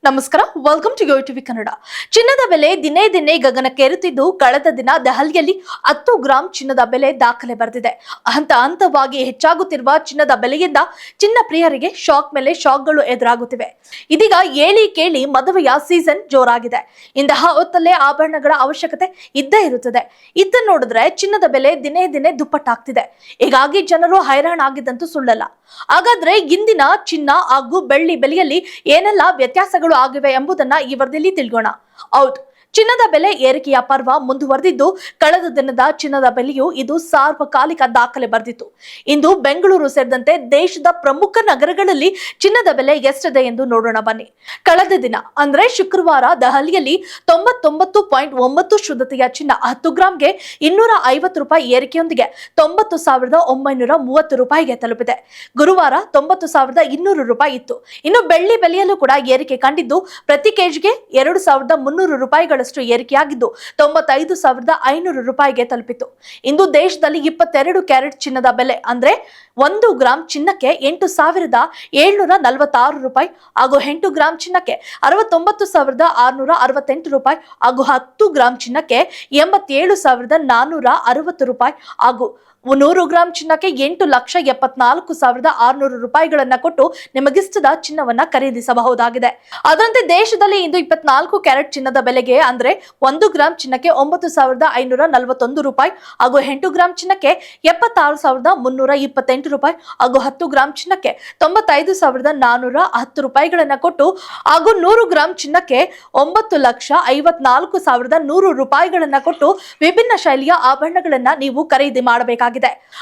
ನಮಸ್ಕಾರ, welcome to Yoyo TV Kannada. ಚಿನ್ನದ ಬೆಲೆ ದಿನೇ ದಿನೇ ಗಗನಕ್ಕೇರುತ್ತಿದ್ದು, ಕಳೆದ ದಿನ ದೆಹಲಿಯಲ್ಲಿ 10 ಗ್ರಾಂ ಚಿನ್ನದ ಬೆಲೆ ದಾಖಲೆ ಬರೆದಿದೆ. ಹಂತವಾಗಿ ಹೆಚ್ಚಾಗುತ್ತಿರುವ ಚಿನ್ನದ ಬೆಲೆಯಿಂದ ಚಿನ್ನ ಪ್ರಿಯರಿಗೆ ಶಾಕ್ ಮೇಲೆ ಶಾಕ್ಗಳು ಎದುರಾಗುತ್ತಿವೆ. ಇದೀಗ ಏಳಿ ಕೇಳಿ ಮದುವೆಯ ಸೀಸನ್ ಜೋರಾಗಿದೆ. ಇಂತಹ ಹೊತ್ತಲ್ಲೇ ಆಭರಣಗಳ ಅವಶ್ಯಕತೆ ಇದ್ದೇ ಇರುತ್ತದೆ. ಇದನ್ನ ನೋಡಿದ್ರೆ ಚಿನ್ನದ ಬೆಲೆ ದಿನೇ ದಿನೇ ದುಪ್ಪಟ್ಟಾಗ್ತಿದೆ. ಹೀಗಾಗಿ ಜನರು ಹೈರಾಣಾಗಿದ್ದಂತೂ ಸುಳ್ಳಲ್ಲ. ಹಾಗಾದ್ರೆ ಇಂದಿನ ಚಿನ್ನ ಹಾಗೂ ಬೆಳ್ಳಿ ಬೆಲೆಯಲ್ಲಿ ಏನೆಲ್ಲ ವ್ಯತ್ಯಾಸಗಳು ಆಗಿವೆ ಎಂಬುದನ್ನ ಈ ವರದಿಯಲ್ಲಿ ತಿಳ್ಕೋಣ. ಹೌದು, ಚಿನ್ನದ ಬೆಲೆ ಏರಿಕೆಯ ಪರ್ವ ಮುಂದುವರೆದಿದ್ದು, ಕಳೆದ ದಿನದ ಚಿನ್ನದ ಬೆಲೆಯು ಇದು ಸಾರ್ವಕಾಲಿಕ ದಾಖಲೆ ಬರೆದಿತ್ತು. ಇಂದು ಬೆಂಗಳೂರು ಸೇರಿದಂತೆ ದೇಶದ ಪ್ರಮುಖ ನಗರಗಳಲ್ಲಿ ಚಿನ್ನದ ಬೆಲೆ ಎಷ್ಟಿದೆ ಎಂದು ನೋಡೋಣ ಬನ್ನಿ. ಕಳೆದ ದಿನ ಅಂದ್ರೆ ಶುಕ್ರವಾರ ದೆಹಲಿಯಲ್ಲಿ 99.9 ಶುದ್ಧತೆಯ ಚಿನ್ನ 10 ಗ್ರಾಂಗೆ 250 ರೂಪಾಯಿ ಏರಿಕೆಯೊಂದಿಗೆ 90,930 ರೂಪಾಯಿಗೆ ತಲುಪಿದೆ. ಗುರುವಾರ 90,200 ರೂಪಾಯಿ ಇತ್ತು. ಇನ್ನು ಬೆಳ್ಳಿ ಬೆಲೆಯಲ್ಲೂ ಕೂಡ ಏರಿಕೆ ಕಂಡಿದ್ದು, ಪ್ರತಿ ಕೆಜಿಗೆ 2,300 ರೂಪಾಯಿಗಳಷ್ಟು ಏರಿಕೆಯಾಗಿದ್ದು 95,500 ರೂಪಾಯಿಗೆ ತಲುಪಿತು. ಇಂದು ದೇಶದಲ್ಲಿ 22 ಕ್ಯಾರೆಟ್ ಚಿನ್ನದ ಬೆಲೆ ಅಂದ್ರೆ 1 ಗ್ರಾಂ ಚಿನ್ನಕ್ಕೆ 8,746 ರೂಪಾಯಿ ಹಾಗೂ 8 ಗ್ರಾಂ ಚಿನ್ನಕ್ಕೆ 69,668 ರೂಪಾಯಿ ಹಾಗೂ 10 ಗ್ರಾಂ ಚಿನ್ನಕ್ಕೆ 87,460 ರೂಪಾಯಿ ಹಾಗೂ 100 ಗ್ರಾಂ ಚಿನ್ನಕ್ಕೆ 8,74,600 ರೂಪಾಯಿಗಳನ್ನ ಕೊಟ್ಟು ನಿಮಗಿಷ್ಟದ ಚಿನ್ನವನ್ನ ಖರೀದಿಸಬಹುದಾಗಿದೆ. ಅದರಂತೆ ದೇಶದಲ್ಲಿ ಇಂದು 24 ಕ್ಯಾರೆಟ್ ಚಿನ್ನದ ಬೆಲೆಗೆ ಅಂದ್ರೆ 1 ಗ್ರಾಂ ಚಿನ್ನಕ್ಕೆ 9,541 ರೂಪಾಯಿ ಹಾಗೂ 8 ಗ್ರಾಂ ಚಿನ್ನಕ್ಕೆ 76,328 ರೂಪಾಯಿ ಹಾಗೂ 10 ಗ್ರಾಂ ಚಿನ್ನಕ್ಕೆ 95,410 ರೂಪಾಯಿಗಳನ್ನ ಕೊಟ್ಟು ಹಾಗೂ 100 ಗ್ರಾಂ ಚಿನ್ನಕ್ಕೆ 9,54,100 ರೂಪಾಯಿಗಳನ್ನ ಕೊಟ್ಟು ವಿಭಿನ್ನ ಶೈಲಿಯ ಆಭರಣಗಳನ್ನ ನೀವು ಖರೀದಿ ಮಾಡಬೇಕಾಗಿದೆ.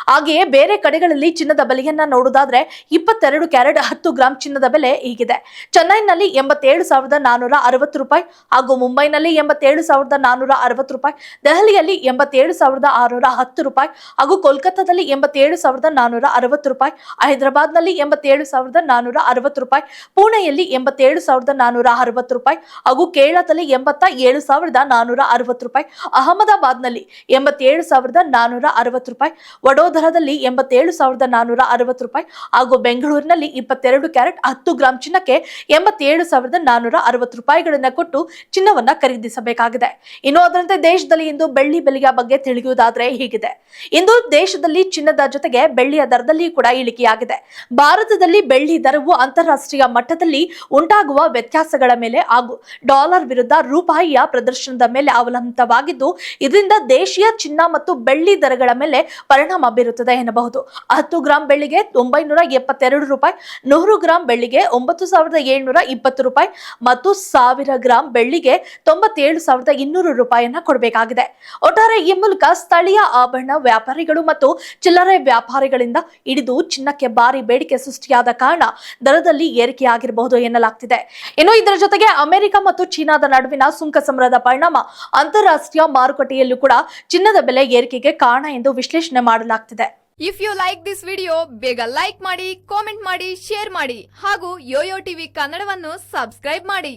ಹಾಗೆಯೇ ಬೇರೆ ಕಡೆಗಳಲ್ಲಿ ಚಿನ್ನದ ಬೆಲೆಯನ್ನ ನೋಡುವುದಾದ್ರೆ 22 ಕ್ಯಾರೆಟ್ 10 ಗ್ರಾಂ ಚಿನ್ನದ ಬೆಲೆ ಹೀಗಿದೆ. ಚೆನ್ನೈನಲ್ಲಿ 87,460 ರೂಪಾಯಿ ಹಾಗೂ ಮುಂಬೈನಲ್ಲಿ 87,460 ರೂಪಾಯಿ, ದೆಹಲಿಯಲ್ಲಿ 87,610 ರೂಪಾಯಿ ಹಾಗೂ ಕೋಲ್ಕತ್ತಾದಲ್ಲಿ 87,460 ರೂಪಾಯಿ, ಹೈದರಾಬಾದ್ನಲ್ಲಿ 87,460 ರೂಪಾಯಿ, ಪುಣೆಯಲ್ಲಿ 87,460 ರೂಪಾಯಿ ಹಾಗೂ ಕೇರಳದಲ್ಲಿ 87,460 ರೂಪಾಯಿ, ಅಹಮದಾಬಾದ್ನಲ್ಲಿ 87,460 ರೂಪಾಯಿ, ವಡೋದರಾದಲ್ಲಿ 87,460 ರೂಪಾಯಿ ಹಾಗೂ ಬೆಂಗಳೂರಿನಲ್ಲಿ 22 ಕ್ಯಾರೆಟ್ 10 ಗ್ರಾಂ ಚಿನ್ನಕ್ಕೆ 87,460 ರೂಪಾಯಿಗಳನ್ನ ಕೊಟ್ಟು ಚಿನ್ನವನ್ನ ಖರೀದಿಸಬೇಕಾಗಿದೆ. ಇನ್ನು ಅದರಂತೆ ದೇಶದಲ್ಲಿ ಇಂದು ಬೆಳ್ಳಿ ಬೆಲೆಯ ಬಗ್ಗೆ ತಿಳಿಯುವುದಾದ್ರೆ ಹೀಗಿದೆ. ಇಂದು ದೇಶದಲ್ಲಿ ಚಿನ್ನದ ಜೊತೆಗೆ ಬೆಳ್ಳಿಯ ದರದಲ್ಲಿ ಕೂಡ ಇಳಿಕೆಯಾಗಿದೆ. ಭಾರತದಲ್ಲಿ ಬೆಳ್ಳಿ ದರವು ಅಂತಾರಾಷ್ಟ್ರೀಯ ಮಟ್ಟದಲ್ಲಿ ಉಂಟಾಗುವ ವ್ಯತ್ಯಾಸಗಳ ಮೇಲೆ ಹಾಗೂ ಡಾಲರ್ ವಿರುದ್ಧ ರೂಪಾಯಿಯ ಪ್ರದರ್ಶನದ ಮೇಲೆ ಅವಲಂಬಿತವಾಗಿದ್ದು, ಇದರಿಂದ ದೇಶೀಯ ಚಿನ್ನ ಮತ್ತು ಬೆಳ್ಳಿ ದರಗಳ ಮೇಲೆ ಪರಿಣಾಮ ಬೀರುತ್ತದೆ ಎನ್ನಬಹುದು. 10 ಗ್ರಾಂ ಬೆಳ್ಳಿಗೆ 972 ರೂಪಾಯಿ, 100 ಗ್ರಾಂ ಬೆಳ್ಳಿಗೆ 9,720 ರೂಪಾಯಿ ಮತ್ತು 1000 ಗ್ರಾಂ ಬೆಳ್ಳಿಗೆ 97,200 ರೂಪಾಯಿಯನ್ನ ಕೊಡಬೇಕಾಗಿದೆ. ಒಟ್ಟಾರೆ ಈ ಮೂಲಕ ಸ್ಥಳೀಯ ಆಭರಣ ವ್ಯಾಪಾರಿಗಳು ಮತ್ತು ಚಿಲ್ಲರೆ ವ್ಯಾಪಾರಿಗಳಿಂದ ಹಿಡಿದು ಚಿನ್ನಕ್ಕೆ ಭಾರಿ ಬೇಡಿಕೆ ಸೃಷ್ಟಿಯಾದ ಕಾರಣ ದರದಲ್ಲಿ ಏರಿಕೆಯಾಗಿರಬಹುದು ಎನ್ನಲಾಗ್ತಿದೆ. ಇನ್ನು ಇದರ ಜೊತೆಗೆ ಅಮೆರಿಕ ಮತ್ತು ಚೀನಾದ ನಡುವಿನ ಸುಂಕ ಸಮರದ ಪರಿಣಾಮ ಅಂತಾರಾಷ್ಟ್ರೀಯ ಮಾರುಕಟ್ಟೆಯಲ್ಲೂ ಕೂಡ ಚಿನ್ನದ ಬೆಲೆ ಏರಿಕೆಗೆ ಕಾರಣ ಎಂದು ವಿಶ್ಲೇಷಣೆ ಮಾಡಲಾಗ್ತಿದೆ. If you like this video, ಬೇಗ ಲೈಕ್ ಮಾಡಿ, ಕಾಮೆಂಟ್ ಮಾಡಿ, ಶೇರ್ ಮಾಡಿ ಹಾಗೂ ಯೋಯೋ ಟಿವಿ ಕನ್ನಡವನ್ನು ಸಬ್ಸ್ಕ್ರೈಬ್ ಮಾಡಿ.